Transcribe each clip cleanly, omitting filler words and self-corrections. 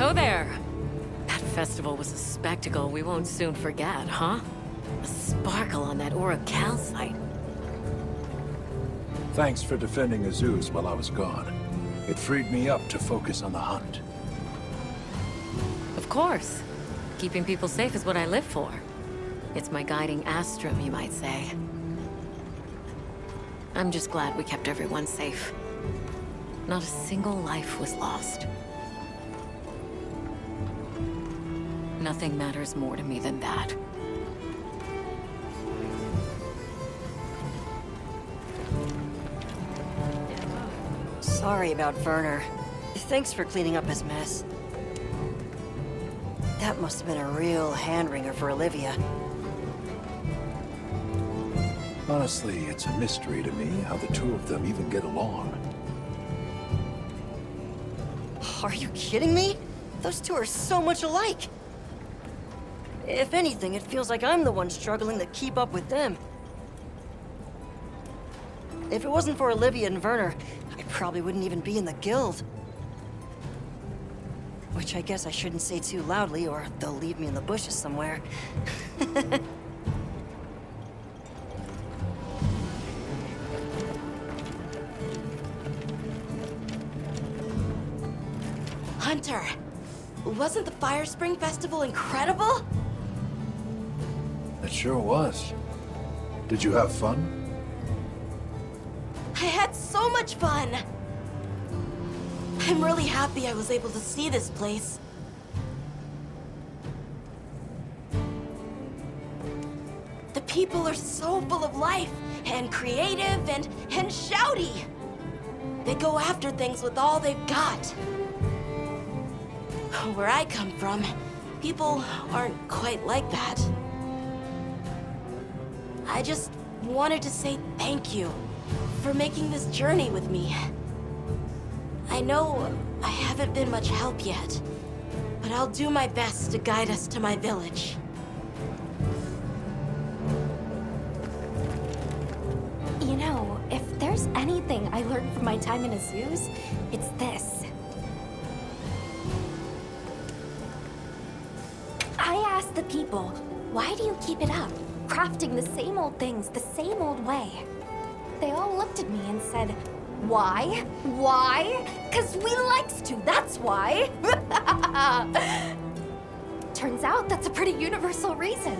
Hello there. That festival was a spectacle we won't soon forget, huh? A sparkle on that aura calcite. Thanks for defending Azuz while I was gone. It freed me up to focus on the hunt. Of course. Keeping people safe is what I live for. It's my guiding astrum, you might say. I'm just glad we kept everyone safe. Not a single life was lost. Nothing matters more to me than that. Sorry about Werner. Thanks for cleaning up his mess. That must have been a real hand-wringer for Olivia. Honestly, it's a mystery to me how the two of them even get along. Are you kidding me? Those two are so much alike. If anything, it feels like I'm the one struggling to keep up with them. If it wasn't for Olivia and Werner, I probably wouldn't even be in the guild. Which I guess I shouldn't say too loudly, or they'll leave me in the bushes somewhere. Hunter, wasn't the Fire Spring Festival incredible? It sure was. Did you have fun? I had so much fun! I'm really happy I was able to see this place. The people are so full of life, and creative, and shouty. They go after things with all they've got. Where I come from, people aren't quite like that. I just wanted to say thank you for making this journey with me. I know I haven't been much help yet, but I'll do my best to guide us to my village. You know, if there's anything I learned from my time in Azuz, it's this. I asked the people, why do you keep it up? Crafting the same old things, the same old way. They all looked at me and said, why? Why? 'Cause we likes to, that's why. Turns out that's a pretty universal reason.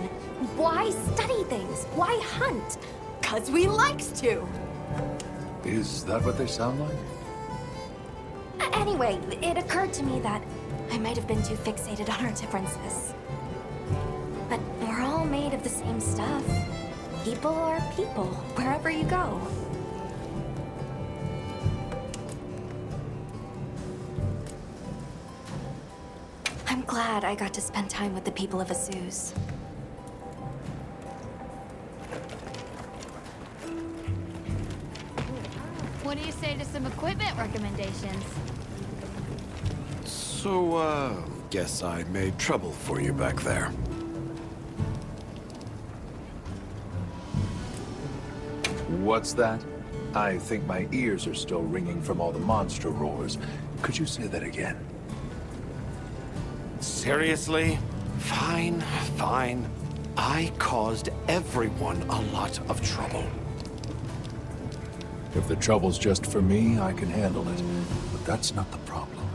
Why study things? Why hunt? 'Cause we likes to. Is that what they sound like? Anyway, it occurred to me that I might have been too fixated on our differences. But we're all made of the same stuff. People are people, wherever you go. I'm glad I got to spend time with the people of Azuz. What do you say to some equipment recommendations? So, guess I made trouble for you back there. What's that? I think my ears are still ringing from all the monster roars. Could you say that again? Seriously? Fine, fine. I caused everyone a lot of trouble. If the trouble's just for me, I can handle it. But that's not the problem.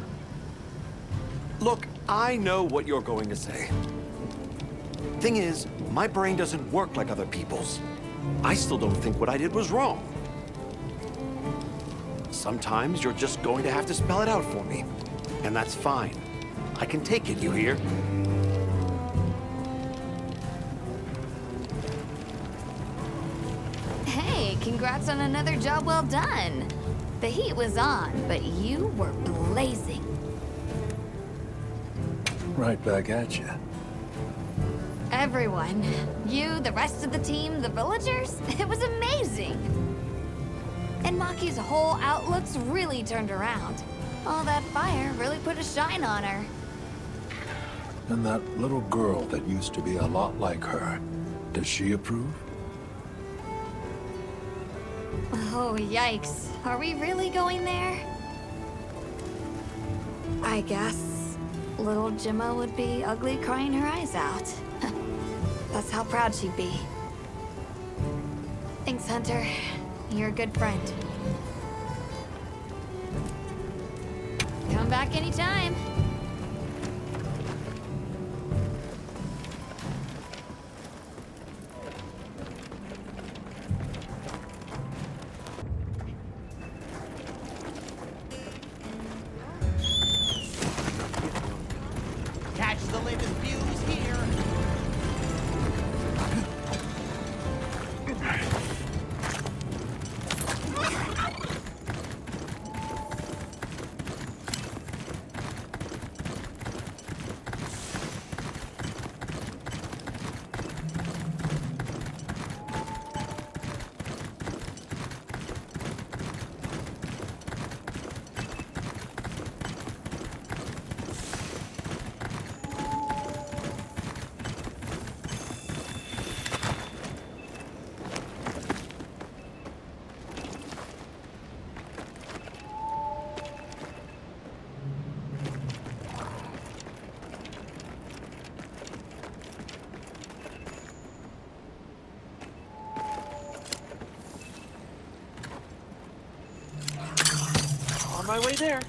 Look, I know what you're going to say. Thing is, my brain doesn't work like other people's. I still don't think what I did was wrong. Sometimes you're just going to have to spell it out for me. And that's fine. I can take it, you hear? Hey, congrats on another job well done. The heat was on, but you were blazing. Right back at you. Everyone, you, the rest of the team, the villagers, it was amazing. And Maki's whole outlook's really turned around. All that fire really put a shine on her. And that little girl that used to be a lot like her, does she approve? Oh, yikes. Are we really going there? I guess. little Gemma would be ugly crying her eyes out. That's how proud she'd be. Thanks, Hunter. You're a good friend. Come back anytime. Catch the latest views here. On my way there.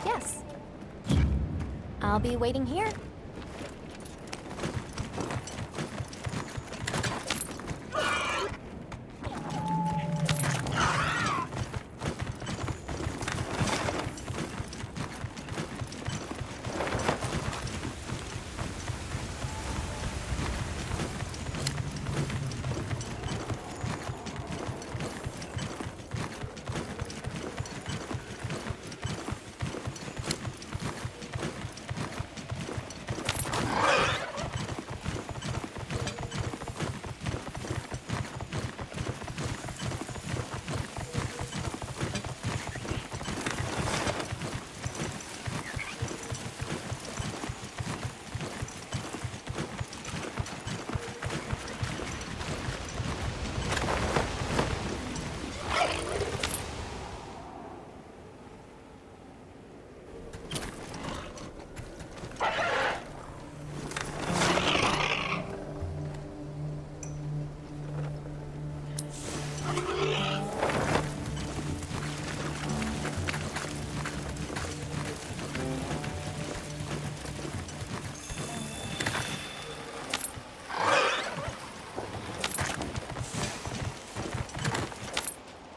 Yes. I'll be waiting here.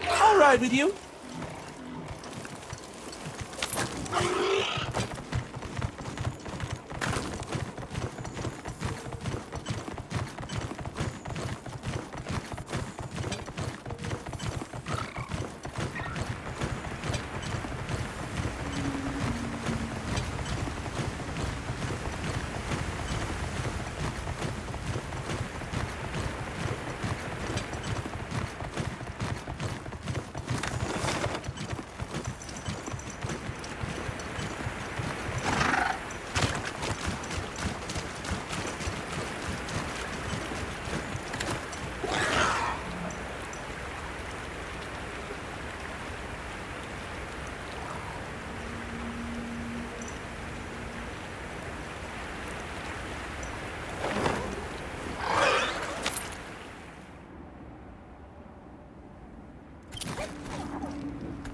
I'll ride with you.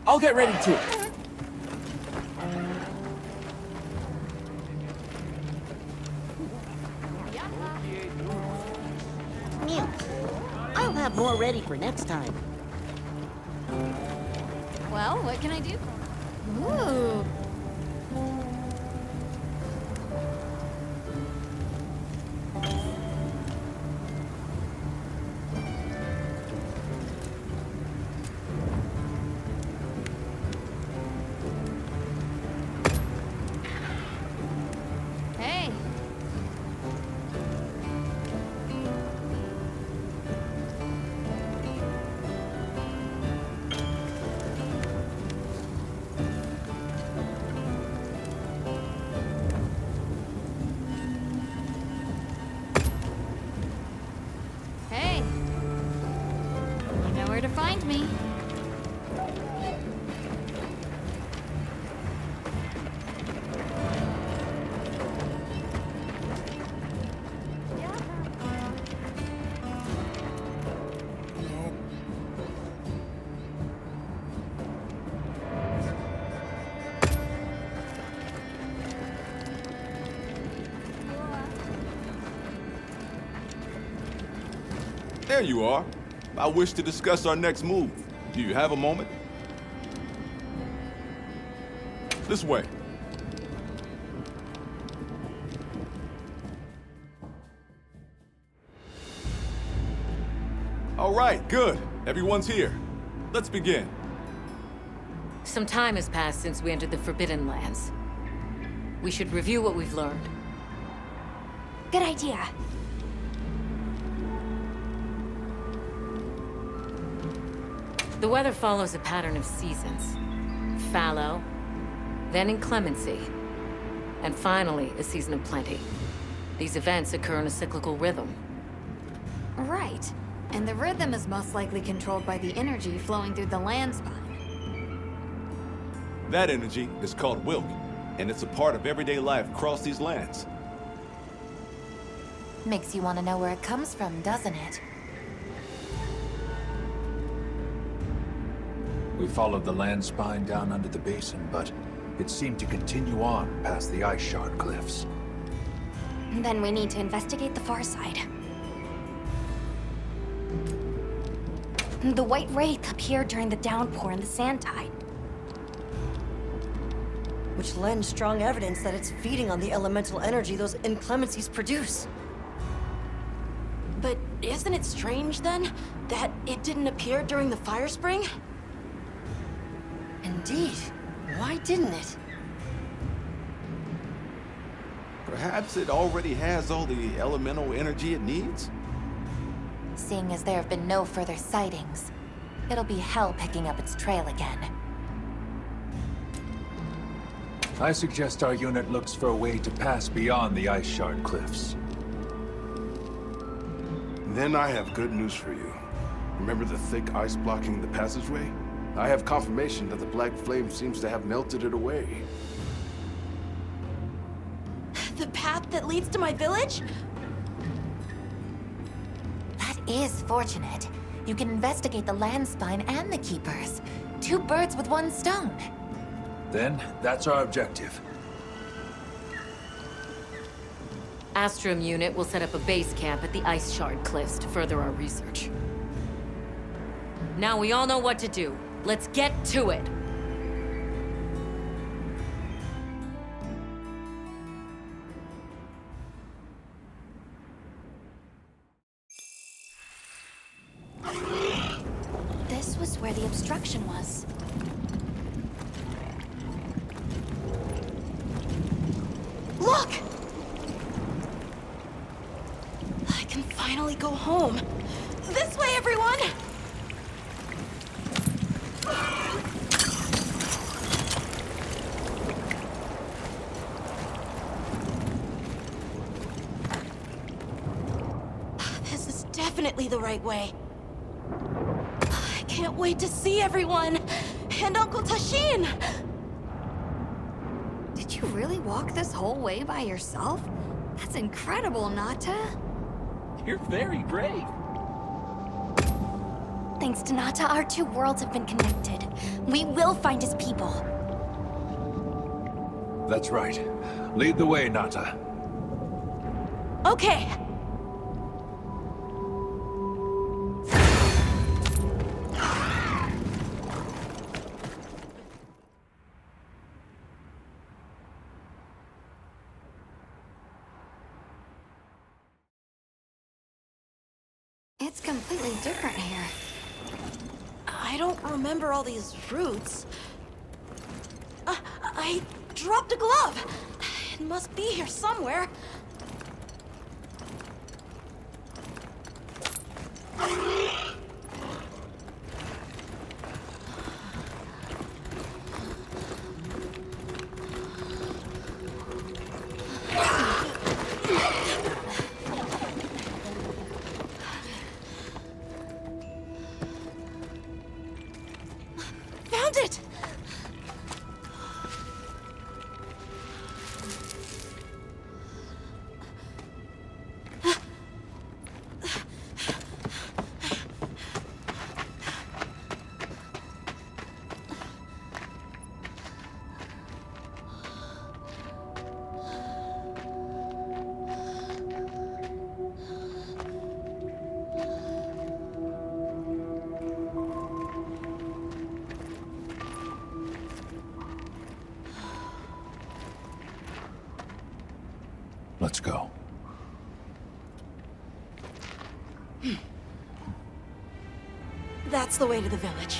I'll get ready too. Mew. I'll have more ready for next time. Well, what can I do? Ooh. Hey. There you are. I wish to discuss our next move. Do you have a moment? This way. All right, good. Everyone's here. Let's begin. Some time has passed since we entered the Forbidden Lands. We should review what we've learned. Good idea. The weather follows a pattern of seasons. Fallow, then inclemency, and finally a season of plenty. These events occur in a cyclical rhythm. Right. And the rhythm is most likely controlled by the energy flowing through the land spine. That energy is called Wilk, and it's a part of everyday life across these lands. Makes you want to know where it comes from, doesn't it? We followed the land spine down under the basin, but it seemed to continue on past the ice shard cliffs. Then we need to investigate the far side. The White Wraith appeared during the downpour and the sand tide. Which lends strong evidence that it's feeding on the elemental energy those inclemencies produce. But isn't it strange, then, that it didn't appear during the fire spring? Indeed. Why didn't it? Perhaps it already has all the elemental energy it needs? Seeing as there have been no further sightings, it'll be hell picking up its trail again. I suggest our unit looks for a way to pass beyond the ice shard cliffs. Then I have good news for you. Remember the thick ice blocking the passageway? I have confirmation that the black flame seems to have melted it away. The path that leads to my village? That is fortunate. You can investigate the land spine and the keepers. 2 birds with 1 stone. Then, that's our objective. Astrum unit will set up a base camp at the Ice Shard Cliffs to further our research. Now we all know what to do. Let's get to it! This was where the obstruction was. Look! I can finally go home. This way, everyone! This is definitely the right way. I can't wait to see everyone! And Uncle Tashin! Did you really walk this whole way by yourself? That's incredible, Nata. You're very brave. Thanks to Nata, our 2 worlds have been connected. We will find his people. That's right. Lead the way, Nata. Okay. It's completely different here. I don't remember all these roots. I dropped a glove. It must be here somewhere. Found it! Let's go. That's the way to the village.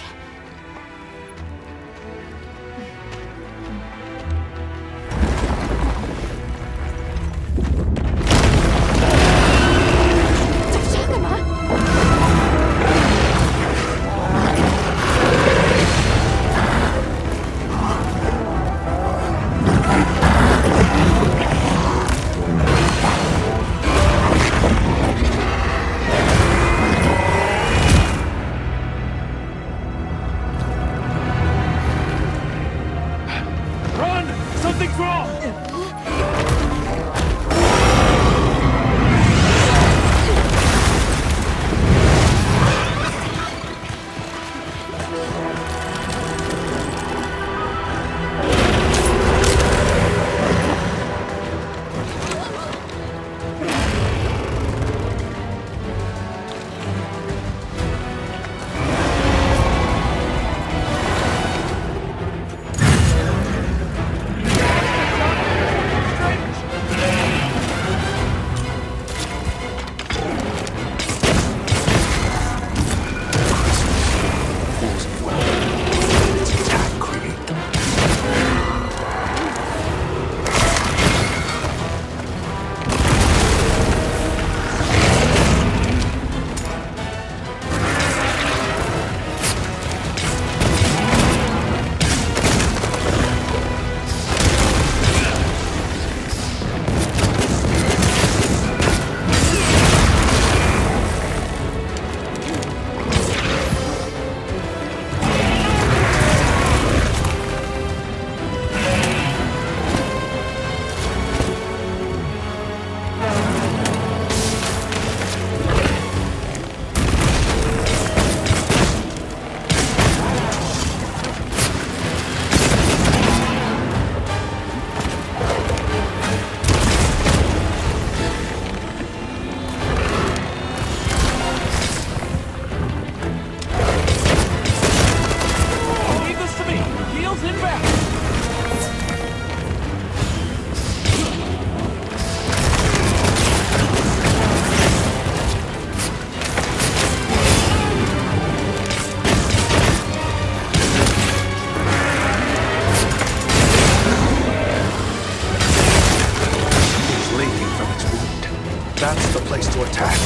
That's the place to attack.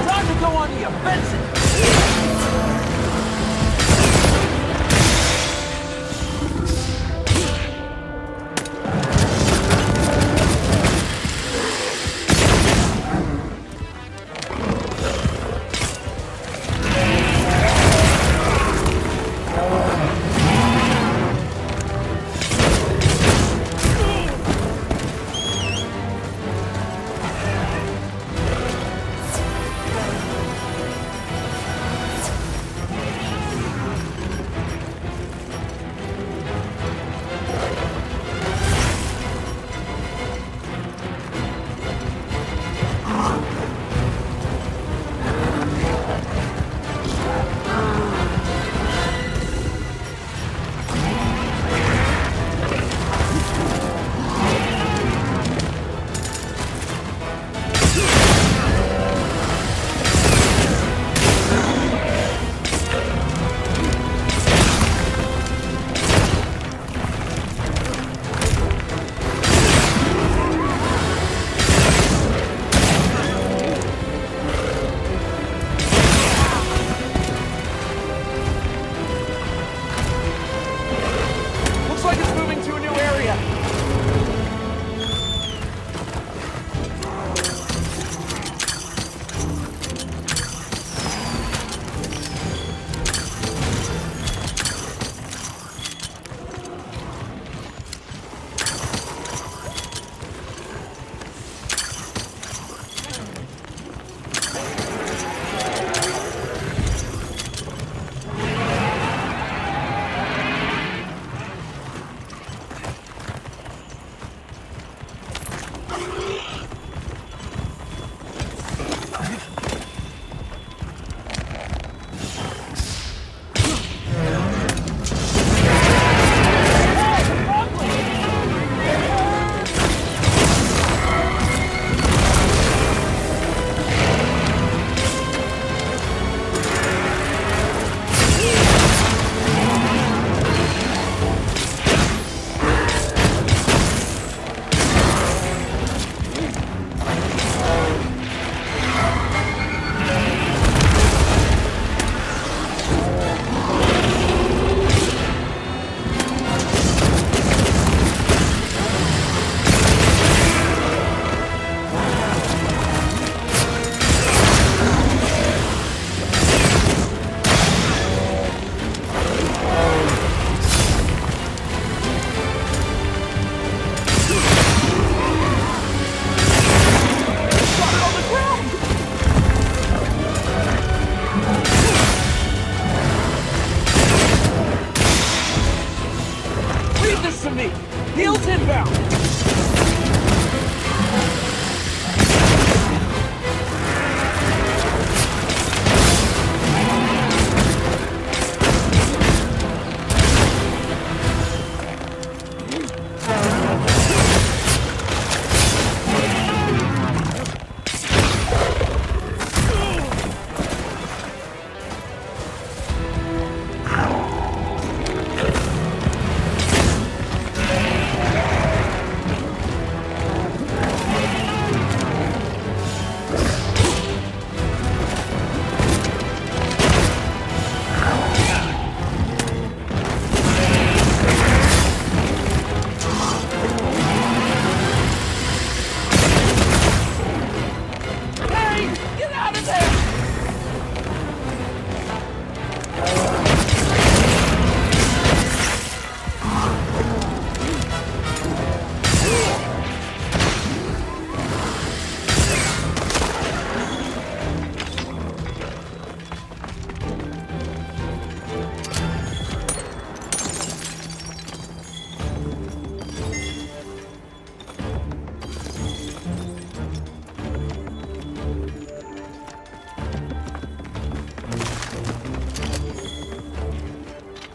Time to go on the offensive!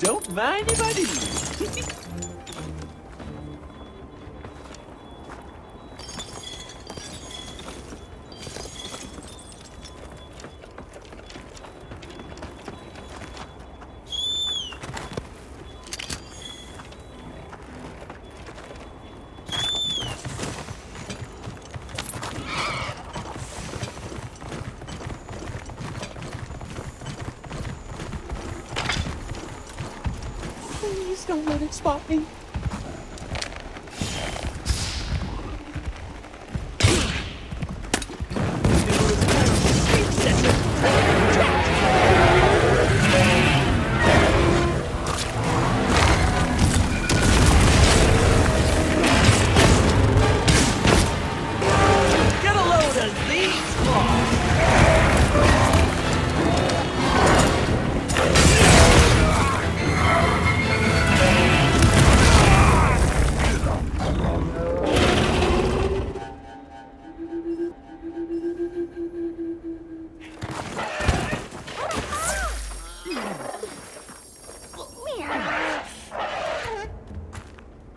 Don't mind if I do. Please don't let it spot me. Get a load of these claws.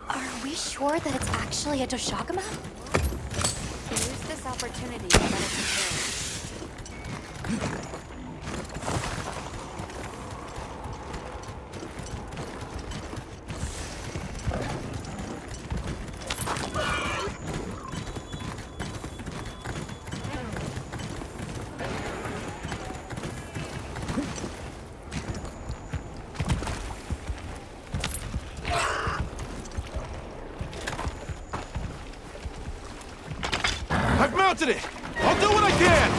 Are we sure that it's actually a Toshagama? Use this opportunity to let us I've mounted it! I'll do what I can!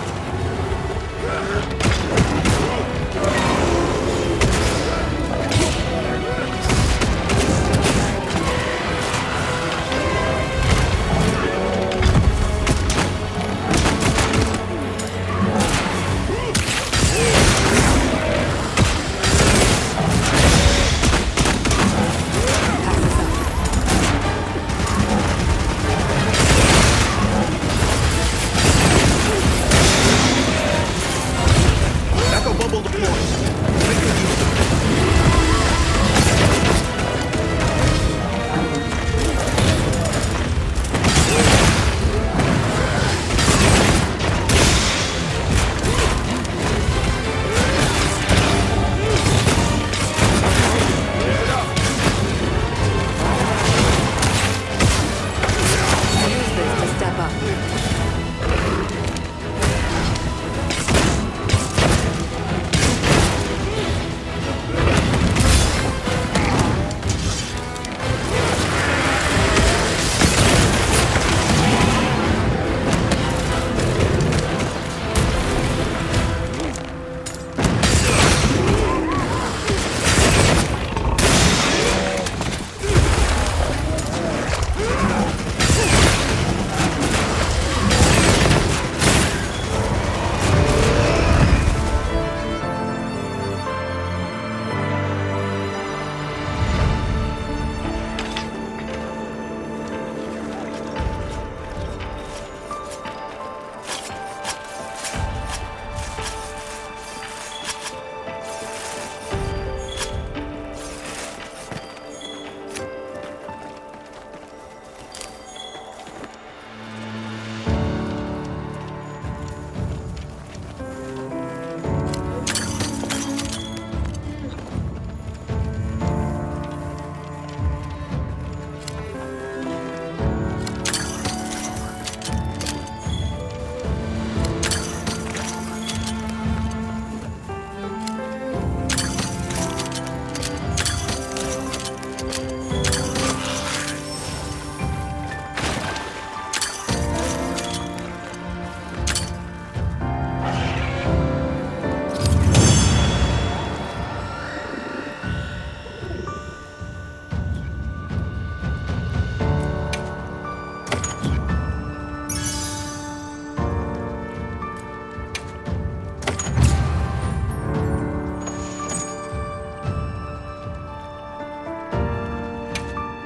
Echo bubble deployed.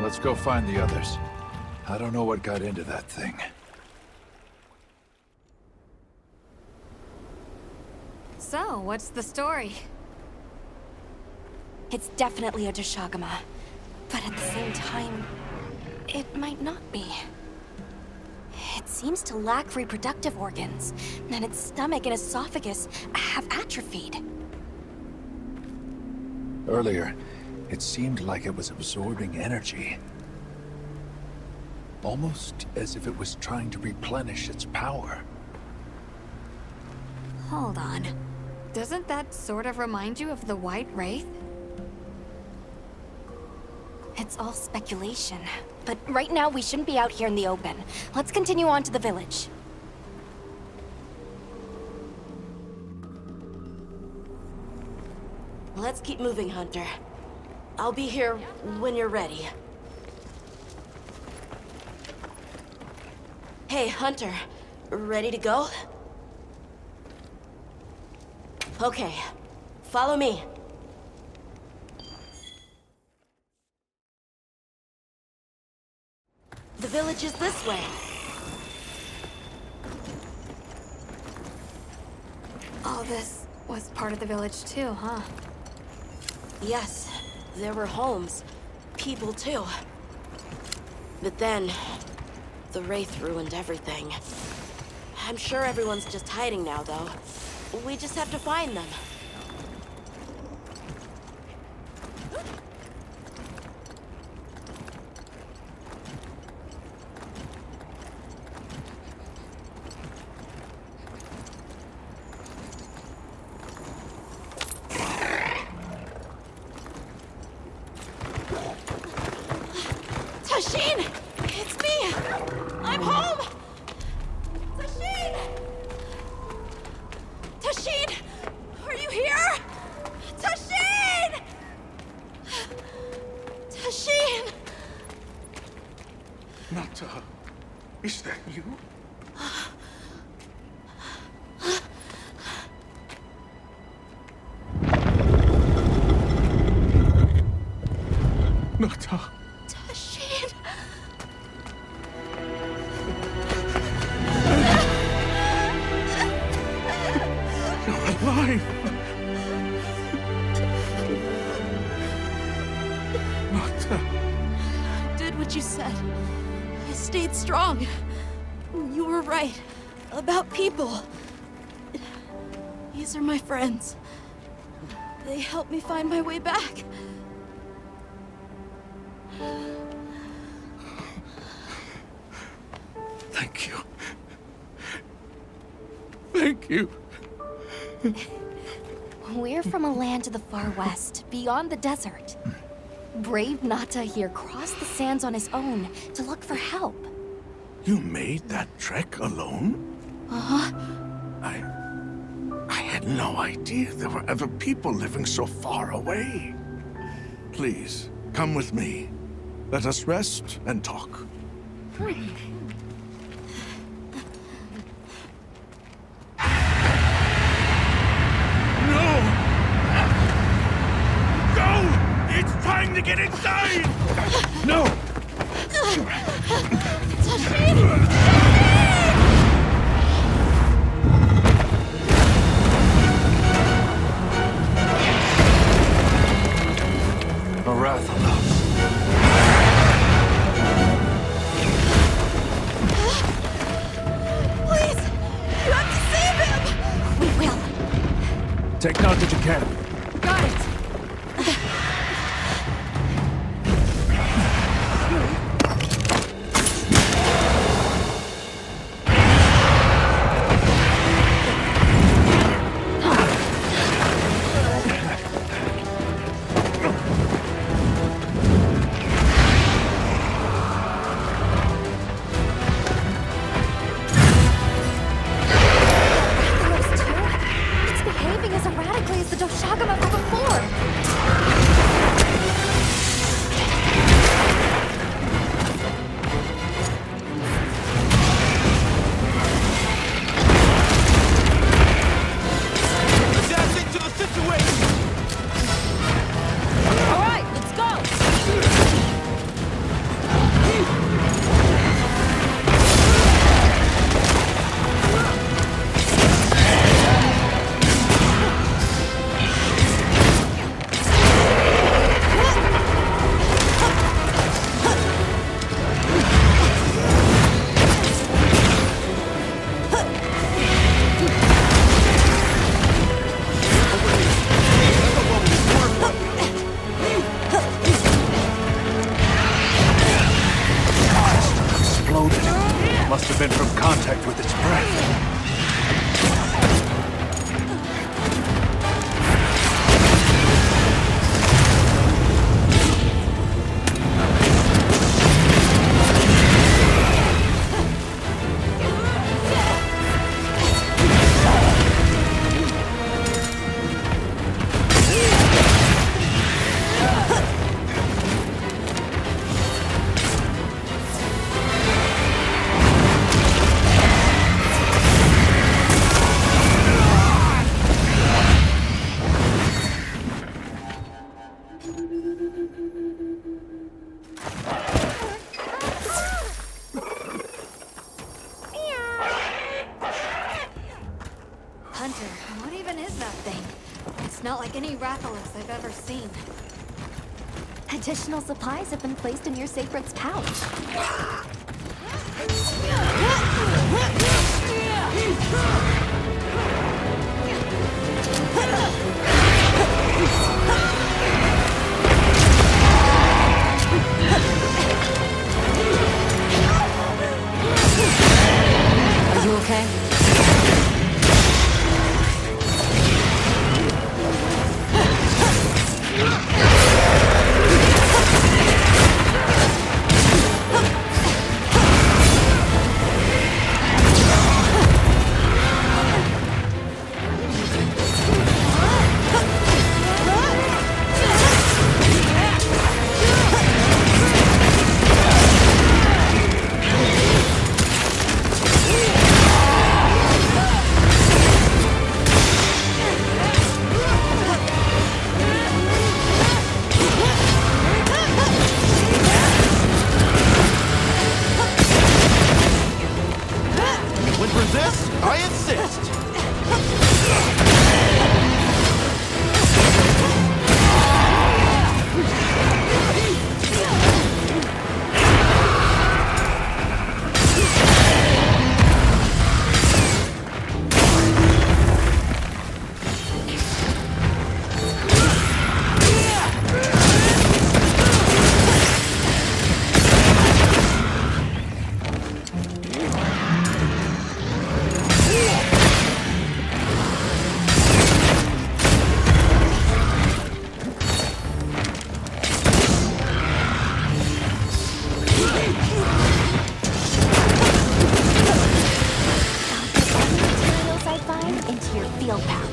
Let's go find the others. I don't know what got into that thing. So, what's the story? It's definitely a Doshagama. But at the same time, it might not be. It seems to lack reproductive organs, and its stomach and esophagus have atrophied. Earlier, it seemed like it was absorbing energy. Almost as if it was trying to replenish its power. Hold on. Doesn't that sort of remind you of the White Wraith? It's all speculation. But right now, we shouldn't be out here in the open. Let's continue on to the village. Let's keep moving, Hunter. I'll be here when you're ready. Hey, Hunter. Ready to go? Okay. Follow me. The village is this way. All this was part of the village too, huh? Yes, there were homes. People too. But then, the Wraith ruined everything. I'm sure everyone's just hiding now, though. We just have to find them. Tashin! It's me! I'm home! Tashin! Tashin! Are you here? Tashin! Tashin! Nata, is that you? Nata. Tashin! You're alive! Nata. Did what you said. I stayed strong. You were right. About people. These are my friends. They helped me find my way back. Thank you. Thank you. We're from a land to the far west, beyond the desert. Brave Nata here crossed the sands on his own to look for help. You made that trek alone? Uh-huh. I had no idea there were other people living so far away. Please, come with me. Let us rest and talk. It's time to get inside! No! Please! You have to save him! We will. Take note that you can. Got it! It's behaving as erratically as the Doshagama Hunter, what even is that thing? It's not like any Rathalos I've ever seen. Additional supplies have been placed in your Sacred's pouch. Are you okay? When resist, I insist! Materials I find into your field pouch.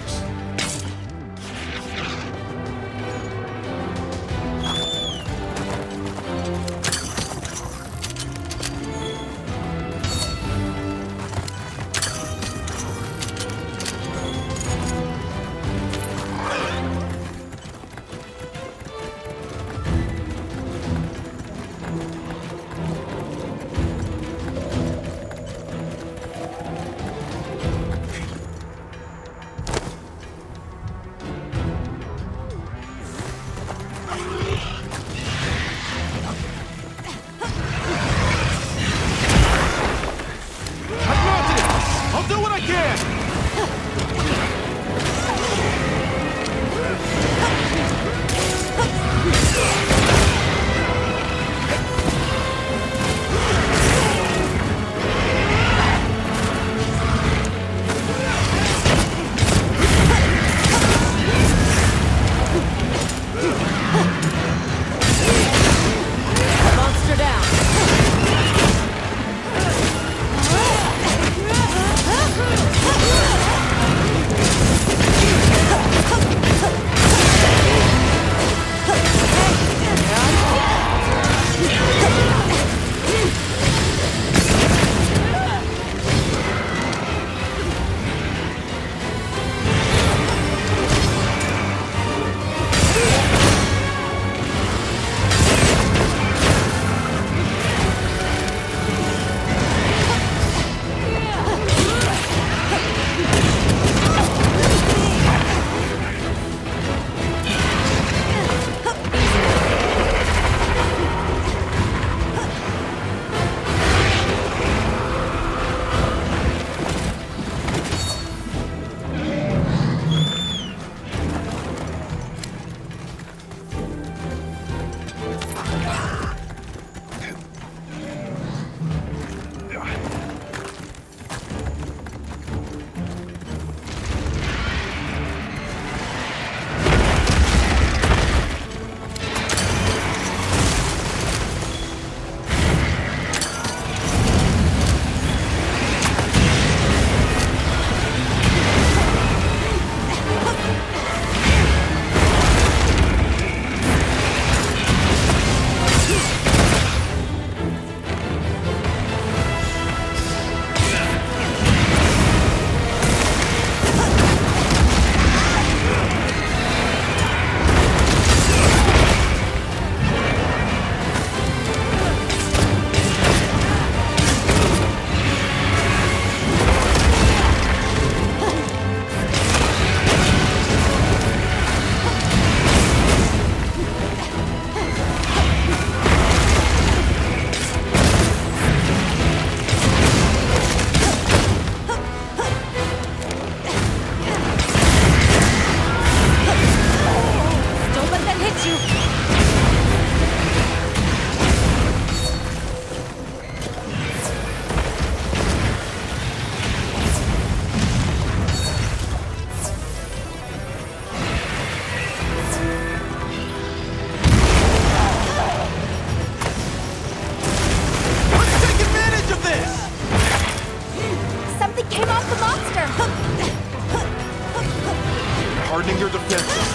Sharpening your defenses.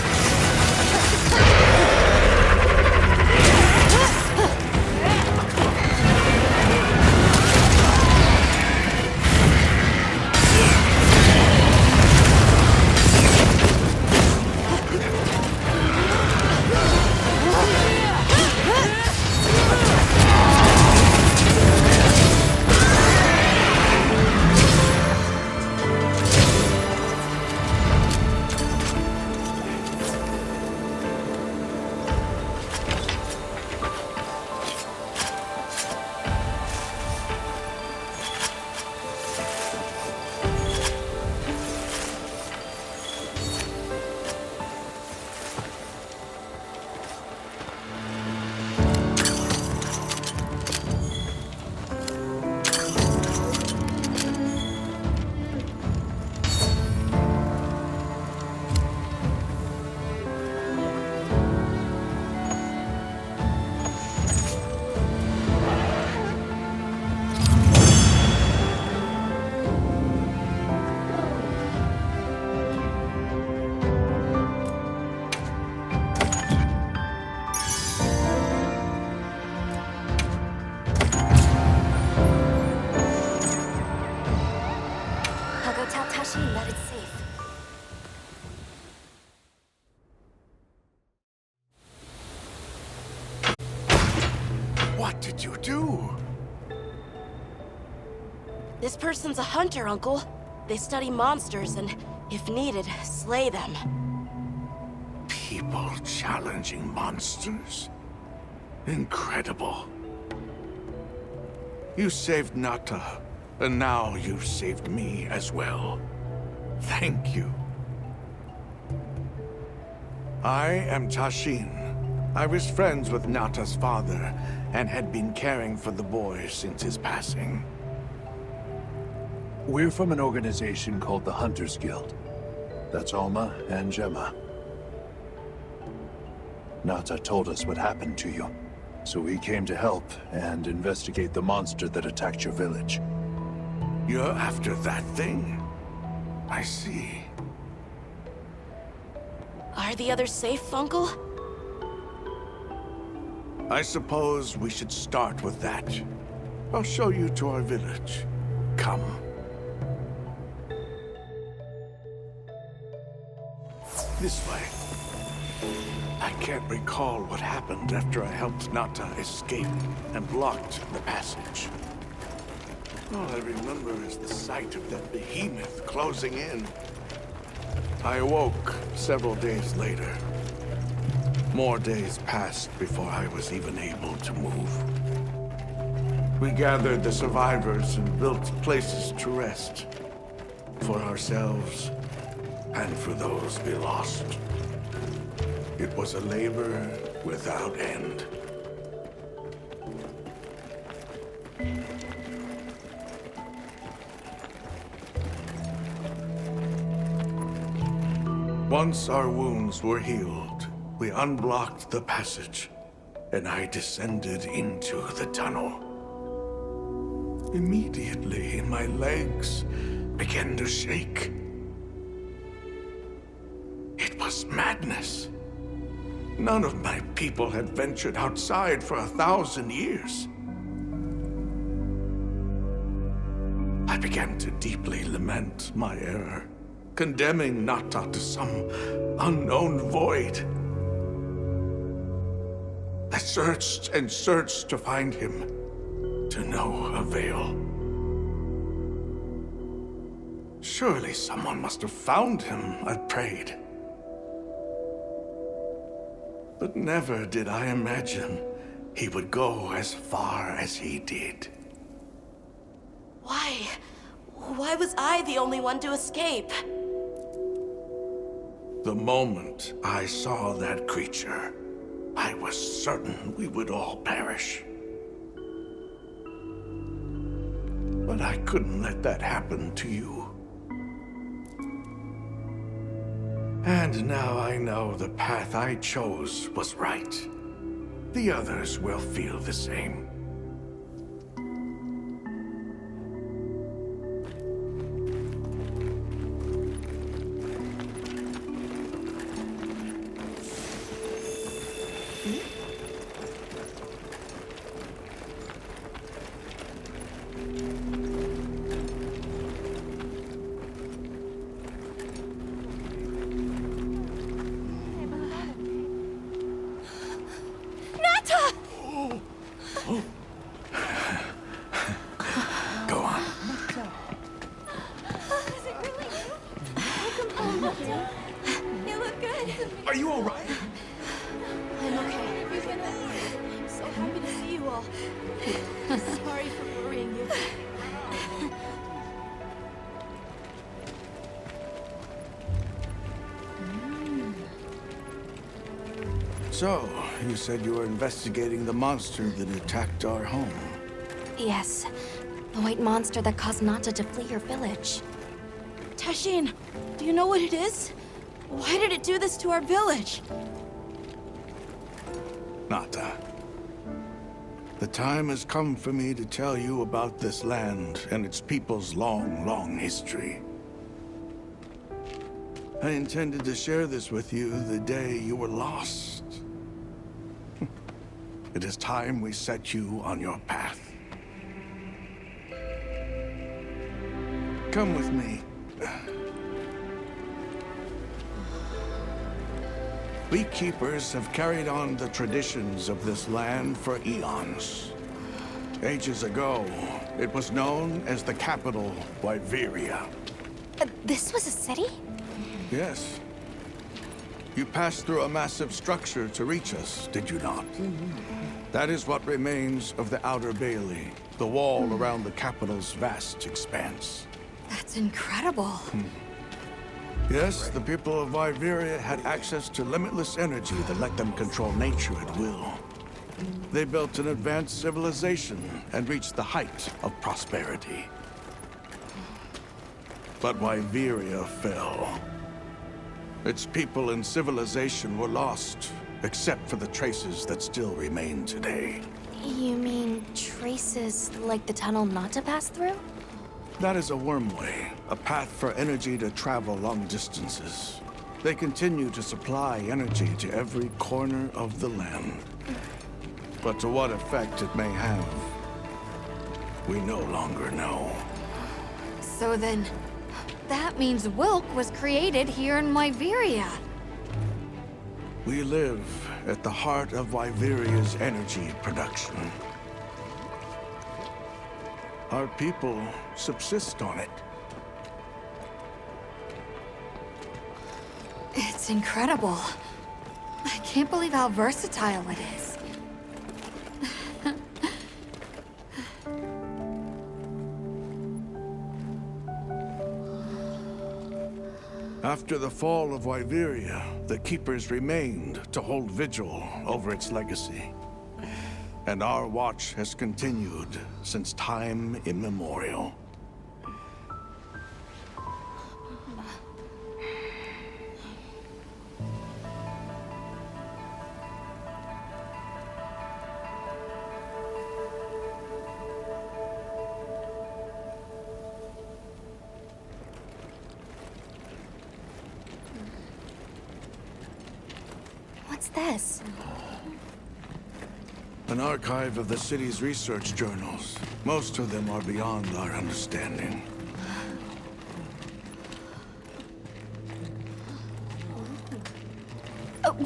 I'll go tell Tashin that it's safe. What did you do? This person's a hunter, Uncle. They study monsters and, if needed, slay them. People challenging monsters? Incredible. You saved Nata, and now you've saved me as well. Thank you. I am Tashin. I was friends with Nata's father, and had been caring for the boy since his passing. We're from an organization called the Hunters Guild. That's Alma and Gemma. Nata told us what happened to you, so we came to help and investigate the monster that attacked your village. You're after that thing? I see. Are the others safe, Uncle? I suppose we should start with that. I'll show you to our village. Come. This way. I can't recall what happened after I helped Nata escape and blocked the passage. All I remember is the sight of that behemoth closing in. I awoke several days later. More days passed before I was even able to move. We gathered the survivors and built places to rest. For ourselves, and for those we lost. It was a labor without end. Once our wounds were healed, we unblocked the passage, and I descended into the tunnel. Immediately, my legs began to shake. It was madness. None of my people had ventured outside for 1,000 years. I began to deeply lament my error, condemning Nata to some unknown void. I searched and searched to find him, to no avail. Surely someone must have found him, I prayed. But never did I imagine he would go as far as he did. Why? Why was I the only one to escape? The moment I saw that creature, I was certain we would all perish. But I couldn't let that happen to you. And now I know the path I chose was right. The others will feel the same. You look good. Are you all right? I'm okay. I'm so happy to see you all. Sorry for worrying you. So, you said you were investigating the monster that attacked our home. Yes, the white monster that caused Nata to flee your village. Tashin, do you know what it is? Why did it do this to our village? Nata. The time has come for me to tell you about this land and its people's long, long history. I intended to share this with you the day you were lost. It is time we set you on your path. Come with me. We keepers have carried on the traditions of this land for eons. Ages ago, it was known as the capital, Wyveria. This was a city? Yes. You passed through a massive structure to reach us, did you not? That is what remains of the Outer Bailey, the wall around the capital's vast expanse. That's incredible. Yes, the people of Wyveria had access to limitless energy that let them control nature at will. They built an advanced civilization and reached the height of prosperity. But Wyveria fell. Its people and civilization were lost, except for the traces that still remain today. You mean traces like the tunnel Nata passed through? That is a wormway, a path for energy to travel long distances. They continue to supply energy to every corner of the land. But to what effect it may have, we no longer know. So then, that means Wilk was created here in Wyveria. We live at the heart of Wyveria's energy production. Our people subsist on it. It's incredible. I can't believe how versatile it is. After the fall of Wyveria, the Keepers remained to hold vigil over its legacy. And our watch has continued since time immemorial. What's this? An archive of the city's research journals. Most of them are beyond our understanding.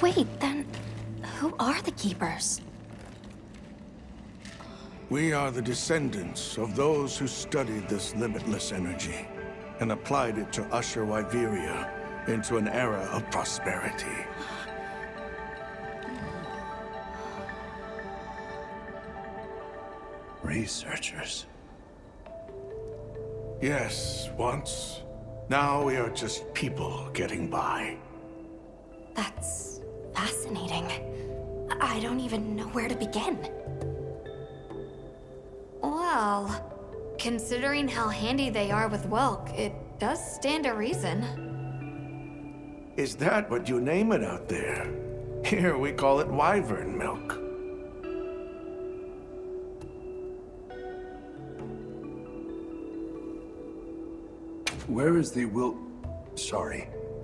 Wait, then who are the Keepers? We are the descendants of those who studied this limitless energy and applied it to usher Wyveria into an era of prosperity. Researchers. Yes, once. Now we are just people getting by. That's fascinating. I don't even know where to begin. Well, considering how handy they are with Welk, it does stand a reason. Is that what you name it out there? Here we call it wyvern milk. Where is the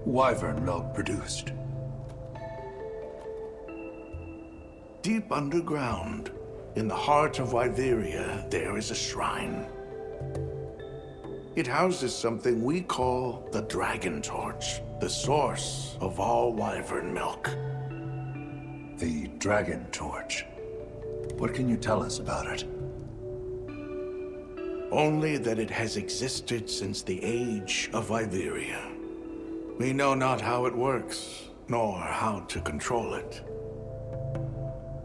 wyvern milk produced? Deep underground, in the heart of Wyveria, there is a shrine. It houses something we call the Dragon Torch, the source of all wyvern milk. The Dragon Torch. What can you tell us about it? Only that it has existed since the age of Wyveria. We know not how it works, nor how to control it.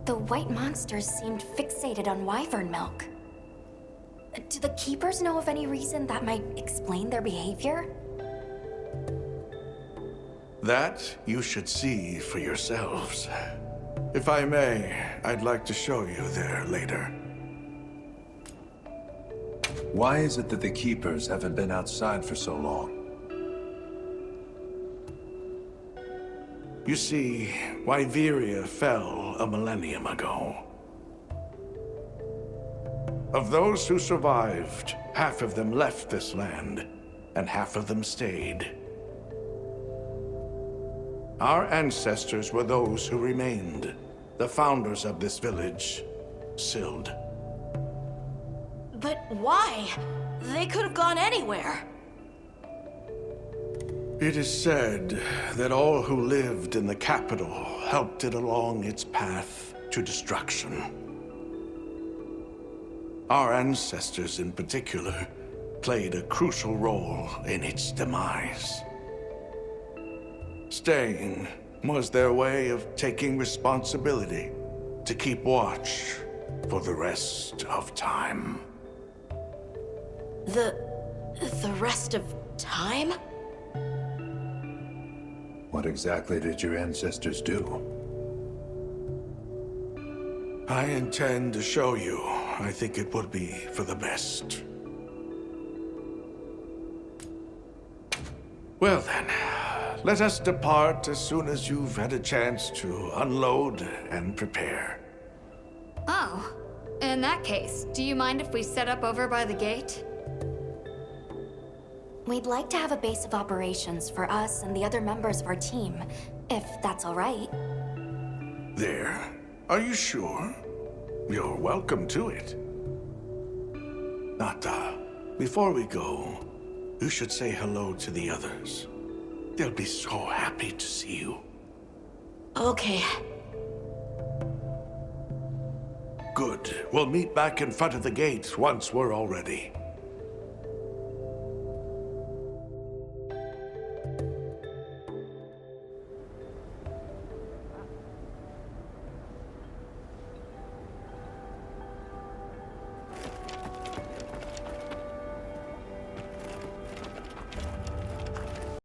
The white monsters seemed fixated on wyvern milk. Do the keepers know of any reason that might explain their behavior? That you should see for yourselves. If I may, I'd like to show you there later. Why is it that the Keepers haven't been outside for so long? You see, Wyveria fell a millennium ago. Of those who survived, half of them left this land, and half of them stayed. Our ancestors were those who remained, the founders of this village, Sild. But why? They could have gone anywhere. It is said that all who lived in the capital helped it along its path to destruction. Our ancestors in particular played a crucial role in its demise. Staying was their way of taking responsibility to keep watch for the rest of time. The rest of time? What exactly did your ancestors do? I intend to show you. I think it would be for the best. Well then, let us depart as soon as you've had a chance to unload and prepare. Oh, in that case, do you mind if we set up over by the gate? We'd like to have a base of operations for us and the other members of our team, if that's all right. There? Are you sure? You're welcome to it. Nata, before we go, you should say hello to the others. They'll be so happy to see you. Okay. Good. We'll meet back in front of the gate once we're all ready.